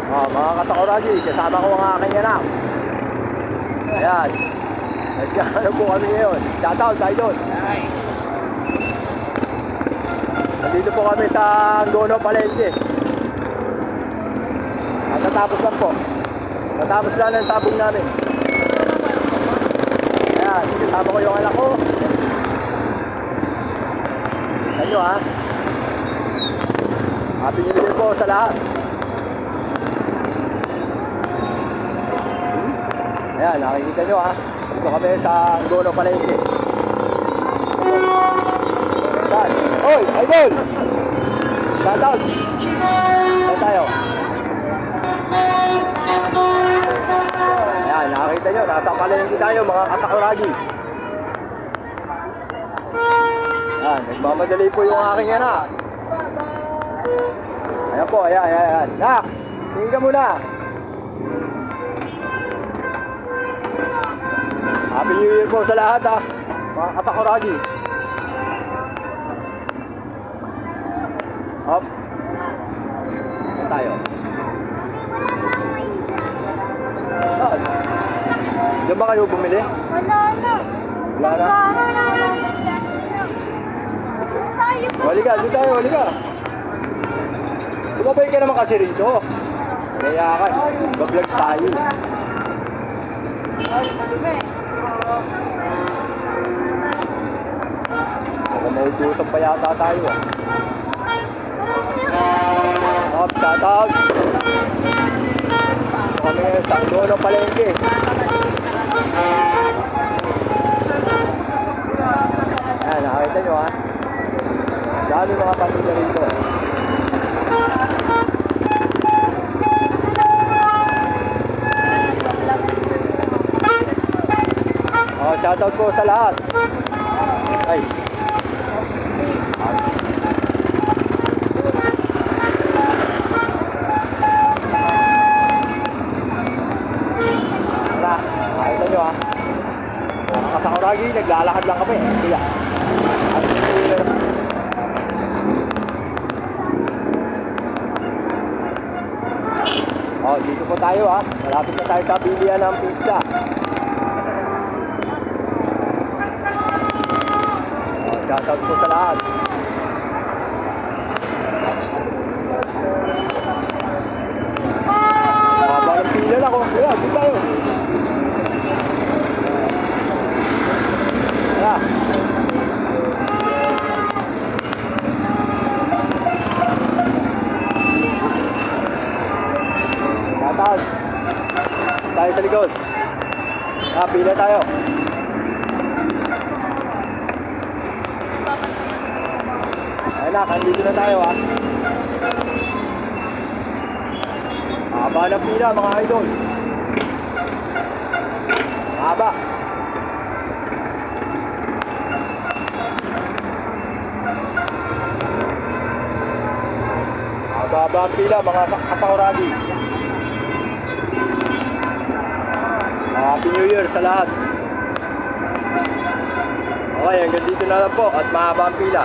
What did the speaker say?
Mga kasakuragi, kasama ko ang aking anak. Ayan. Nagkano po kami ngayon. Shoutout sa idol. Nandito po kami sa Angono, Palengke. Natapos lang po. Natapos lang ang sabong namin. Ayan, kasama ko yung anak ko. Ano ha? Happy New Year po sa lahat. Ayan, nakikita nyo ha. Dito kami sa Angono, Palengke. Saan? Oy, idol! Shoutout! Saan tayo? Ayan, nakikita nyo. Nasa Palengke tayo, mga kasakuragi. Ayan, nagmamadali po yung aking anak. Ayan po, ayan. Nak, tingin ka muna. Happy New Year po sa lahat ha, mga kasakuragi. Hop. Saan tayo? Saan? Diyan ba kayo bumili? Wala na. Wala na? Wali ka, doon tayo, wali ka. Tumabay ka naman kasi rito. Kaya ka, bablog tayo. Baka mautusan pa yata tayo ah. Hop, shoutout. Kami sa Angono, Palengke. Ayan, nakakita nyo ha. Dami mga pamilya rito. Shoutout po sa lahat. Ay. Wala. Nakita nyo ha. Kasakuragi, naglalakad lang kami. Kaya. Dito po tayo ha. Malapit na tayo sa bilihan ng pizza. Shoutout po sa lahat. Parang pila na ko. Kaya, dito tayo. Tara. Shoutout. Tayo sa likod. Pila tayo. Anak, andito na tayo ha. Haba ng pila mga idol. Haba. Haba ang pila mga kasakuragi. Happy New Year sa lahat. Okay, hanggang dito na lang po at mahaba ang pila.